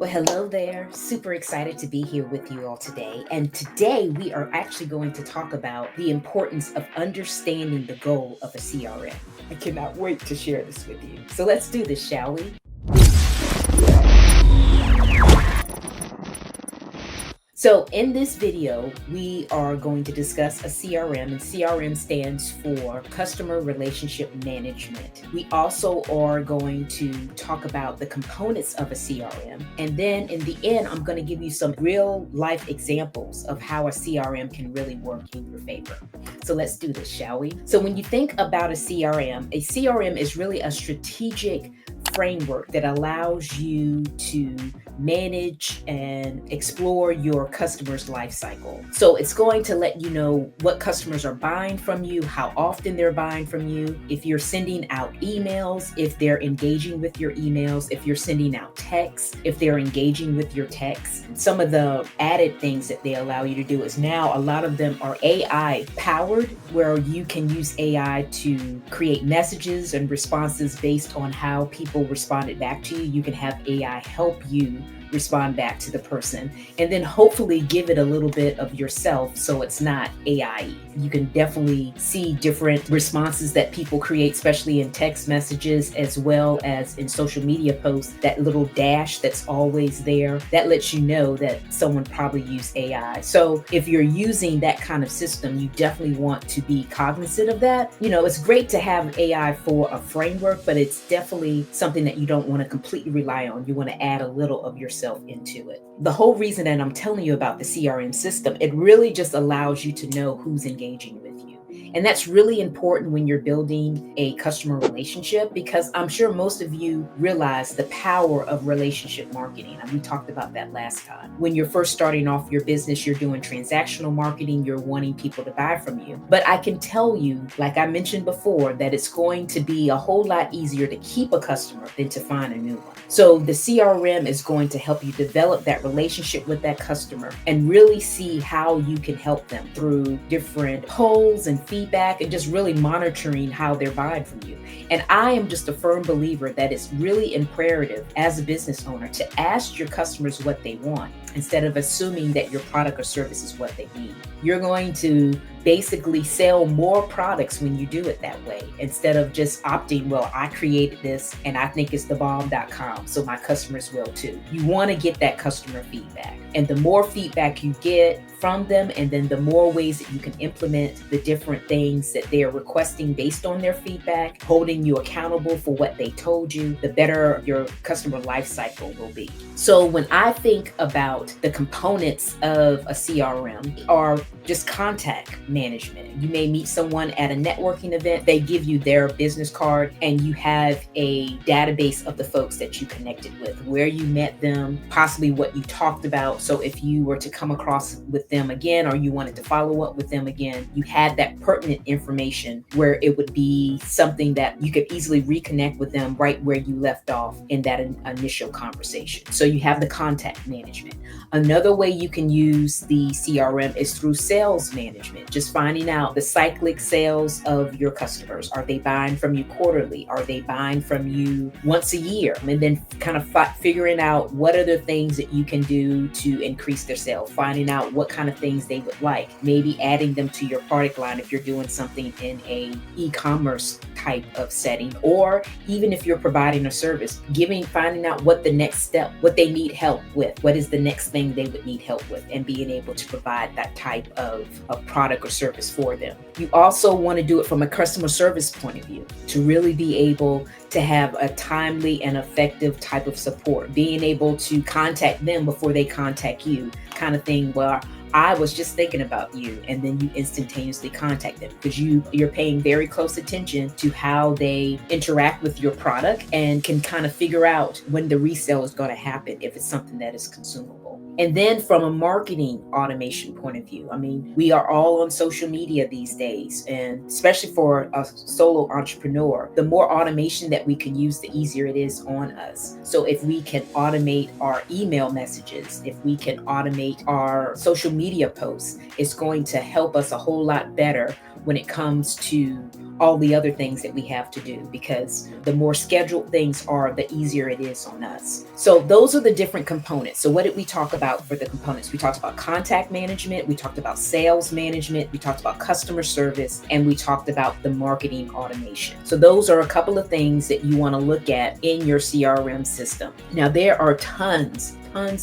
Well, hello there. Super excited to be here with you all today. And today we are actually going to talk about the importance of understanding the goal of a CRM. I cannot wait to share this with you. So let's do this, shall we? So in this video, we are going to discuss a CRM, and CRM stands for Customer Relationship Management. We also are going to talk about the components of a CRM. And then in the end, I'm going to give you some real life examples of how a CRM can really work in your favor. So let's do this, shall we? So when you think about a CRM is really a strategic framework that allows you to manage and explore your customer's life cycle. So it's going to let you know what customers are buying from you, how often they're buying from you, if you're sending out emails, if they're engaging with your emails, if you're sending out texts, if they're engaging with your texts. Some of the added things that they allow you to do is now a lot of them are AI powered, where you can use AI to create messages and responses based on how people responded back to you. You can have AI help you respond back to the person, and then hopefully give it a little bit of yourself so it's not AI. You can definitely see different responses that people create, especially in text messages as well as in social media posts. That little dash that's always there, that lets you know that someone probably used AI. So if you're using that kind of system, you definitely want to be cognizant of that. It's great to have AI for a framework, but it's definitely something that you don't want to completely rely on. You want to add a little of yourself into it. The whole reason that I'm telling you about the CRM system, it really just allows you to know who's engaging with you. And that's really important when you're building a customer relationship, because I'm sure most of you realize the power of relationship marketing. And we talked about that last time. When you're first starting off your business, you're doing transactional marketing, you're wanting people to buy from you. But I can tell you, like I mentioned before, that it's going to be a whole lot easier to keep a customer than to find a new one. So the CRM is going to help you develop that relationship with that customer and really see how you can help them through different polls and feedback and just really monitoring how they're buying from you. And I am just a firm believer that it's really imperative as a business owner to ask your customers what they want instead of assuming that your product or service is what they need. You're going to basically sell more products when you do it that way, instead of just opting, well, I created this and I think it's the bomb.com, so my customers will too. You want to get that customer feedback. And the more feedback you get from them, and then the more ways that you can implement the different things that they are requesting based on their feedback, holding you accountable for what they told you, the better your customer life cycle will be. So when I think about the components of a CRM, are just contact management. You may meet someone at a networking event, they give you their business card, and you have a database of the folks that you connected with, where you met them, possibly what you talked about. So if you were to come across with them again, or you wanted to follow up with them again, you had that pertinent information where it would be something that you could easily reconnect with them right where you left off in that initial conversation. So you have the contact management. Another way you can use the CRM is through sales management, just finding out the cyclic sales of your customers. Are they buying from you quarterly? Are they buying from you once a year? And then kind of figuring out what are the things that you can do to increase their sales, finding out what kind of things they would like, maybe adding them to your product line if you're doing something in a e-commerce type of setting, or even if you're providing a service, finding out what the next step, what they need help with, what is the next thing they would need help with, and being able to provide that type of product or service for them. You also want to do it from a customer service point of view, to really be able to have a timely and effective type of support, being able to contact them before they contact you, kind of thing, where I was just thinking about you, and then you instantaneously contact them, because you're paying very close attention to how they interact with your product and can kind of figure out when the resale is going to happen if it's something that is consumable. And then from a marketing automation point of view, I mean, we are all on social media these days, and especially for a solo entrepreneur, the more automation that we can use, the easier it is on us. So if we can automate our email messages, if we can automate our social media posts, it's going to help us a whole lot better when it comes to all the other things that we have to do, because the more scheduled things are, the easier it is on us. So those are the different components. So what did we talk about for the components? We talked about contact management, we talked about sales management, we talked about customer service, and we talked about the marketing automation. So those are a couple of things that you want to look at in your CRM system. Now, there are tons of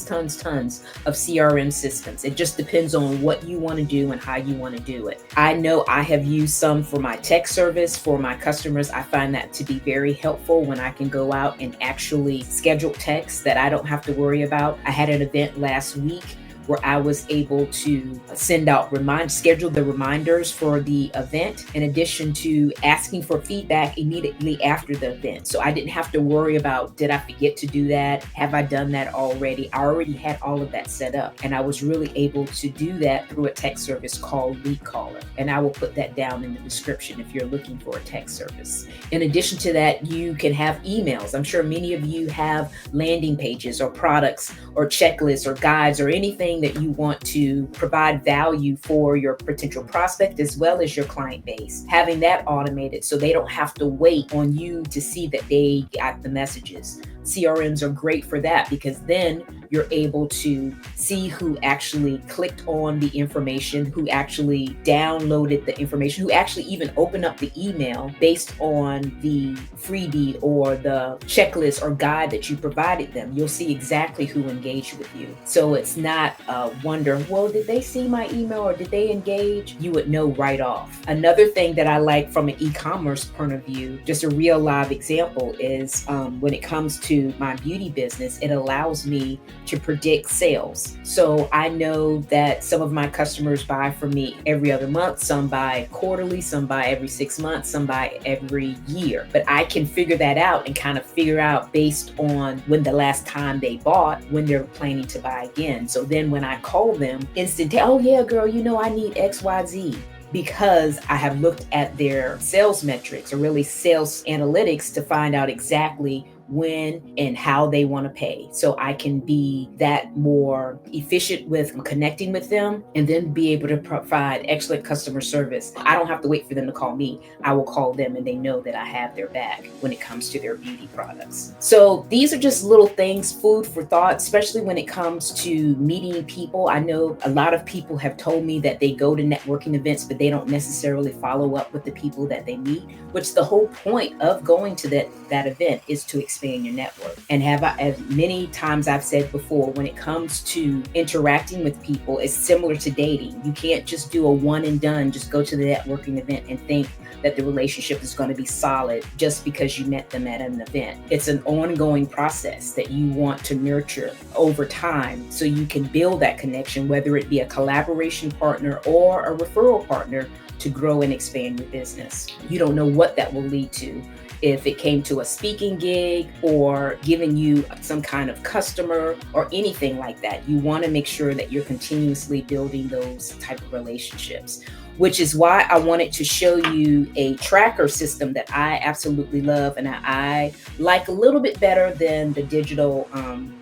CRM systems. It just depends on what you want to do and how you want to do it. I know I have used some for my tech service for my customers. I find that to be very helpful when I can go out and actually schedule texts that I don't have to worry about. I had an event last week where I was able to schedule the reminders for the event, in addition to asking for feedback immediately after the event. So I didn't have to worry about, did I forget to do that? Have I done that already? I already had all of that set up, and I was really able to do that through a text service called Lead Caller. And I will put that down in the description if you're looking for a text service. In addition to that, you can have emails. I'm sure many of you have landing pages or products or checklists or guides or anything that you want to provide value for your potential prospect as well as your client base. Having that automated so they don't have to wait on you to see that they got the messages. CRMs are great for that, because then you're able to see who actually clicked on the information, who actually downloaded the information, who actually even opened up the email based on the freebie or the checklist or guide that you provided them. You'll see exactly who engaged with you. So it's not a wonder, well, did they see my email or did they engage? You would know right off. Another thing that I like from an e-commerce point of view, just a real live example, is when it comes to my beauty business, it allows me to predict sales. So I know that some of my customers buy from me every other month, some buy quarterly, some buy every 6 months, some buy every year. But I can figure that out and kind of figure out based on when the last time they bought, when they're planning to buy again. So then when I call them, oh yeah, girl, I need XYZ. Because I have looked at their sales metrics, or really sales analytics, to find out exactly when and how they want to pay. So I can be that more efficient with connecting with them, and then be able to provide excellent customer service. I don't have to wait for them to call me. I will call them, and they know that I have their back when it comes to their beauty products. So these are just little things, food for thought, especially when it comes to meeting people. I know a lot of people have told me that they go to networking events, but they don't necessarily follow up with the people that they meet, which the whole point of going to that event is to expand your network. And as many times I've said before, when it comes to interacting with people, it's similar to dating. You can't just do a one and done, just go to the networking event and think that the relationship is going to be solid just because you met them at an event. It's an ongoing process that you want to nurture over time so you can build that connection, whether it be a collaboration partner or a referral partner, to grow and expand your business. You don't know what that will lead to. If it came to a speaking gig or giving you some kind of customer or anything like that, you want to make sure that you're continuously building those type of relationships, which is why I wanted to show you a tracker system that I absolutely love and I like a little bit better than the digital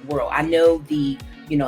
world. I know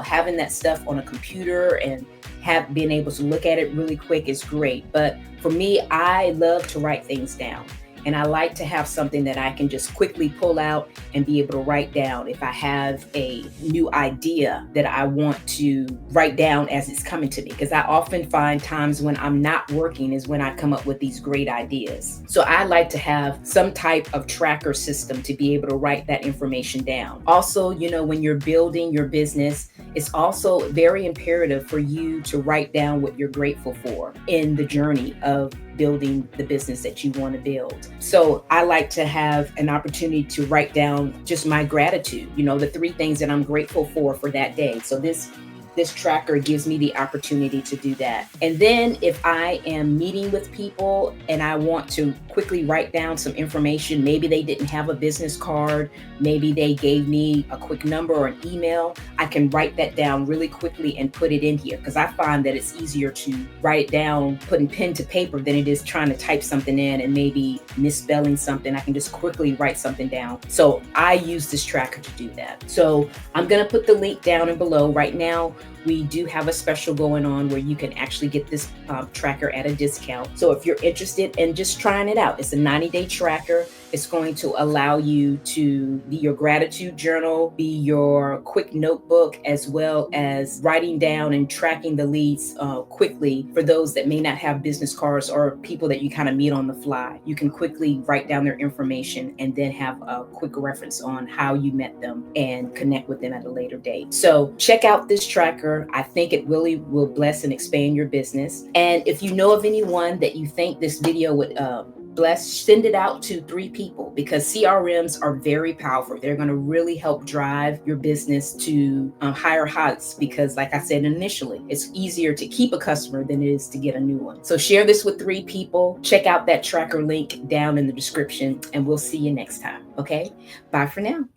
having that stuff on a computer and have been able to look at it really quick is great. But for me, I love to write things down. And I like to have something that I can just quickly pull out and be able to write down if I have a new idea that I want to write down as it's coming to me. Because I often find times when I'm not working is when I come up with these great ideas. So I like to have some type of tracker system to be able to write that information down. Also, when you're building your business, it's also very imperative for you to write down what you're grateful for in the journey of building the business that you want to build. So I like to have an opportunity to write down just my gratitude, the 3 things that I'm grateful for that day. So this this tracker gives me the opportunity to do that. And then if I am meeting with people and I want to quickly write down some information, maybe they didn't have a business card, maybe they gave me a quick number or an email, I can write that down really quickly and put it in here, because I find that it's easier to write it down, putting pen to paper, than it is trying to type something in and maybe misspelling something. I can just quickly write something down. So I use this tracker to do that. So I'm going to put the link down and below. Right now, we do have a special going on where you can actually get this tracker at a discount. So if you're interested in just trying it out, it's a 90-day tracker. It's going to allow you to be your gratitude journal, be your quick notebook, as well as writing down and tracking the leads quickly for those that may not have business cards or people that you kind of meet on the fly. You can quickly write down their information and then have a quick reference on how you met them and connect with them at a later date. So check out this tracker. I think it really will bless and expand your business. And if you know of anyone that you think this video would bless, send it out to 3 people, because CRMs are very powerful. They're going to really help drive your business to higher heights, because like I said initially, it's easier to keep a customer than it is to get a new one. So share this with 3 people. Check out that tracker link down in the description, and we'll see you next time. Okay, bye for now.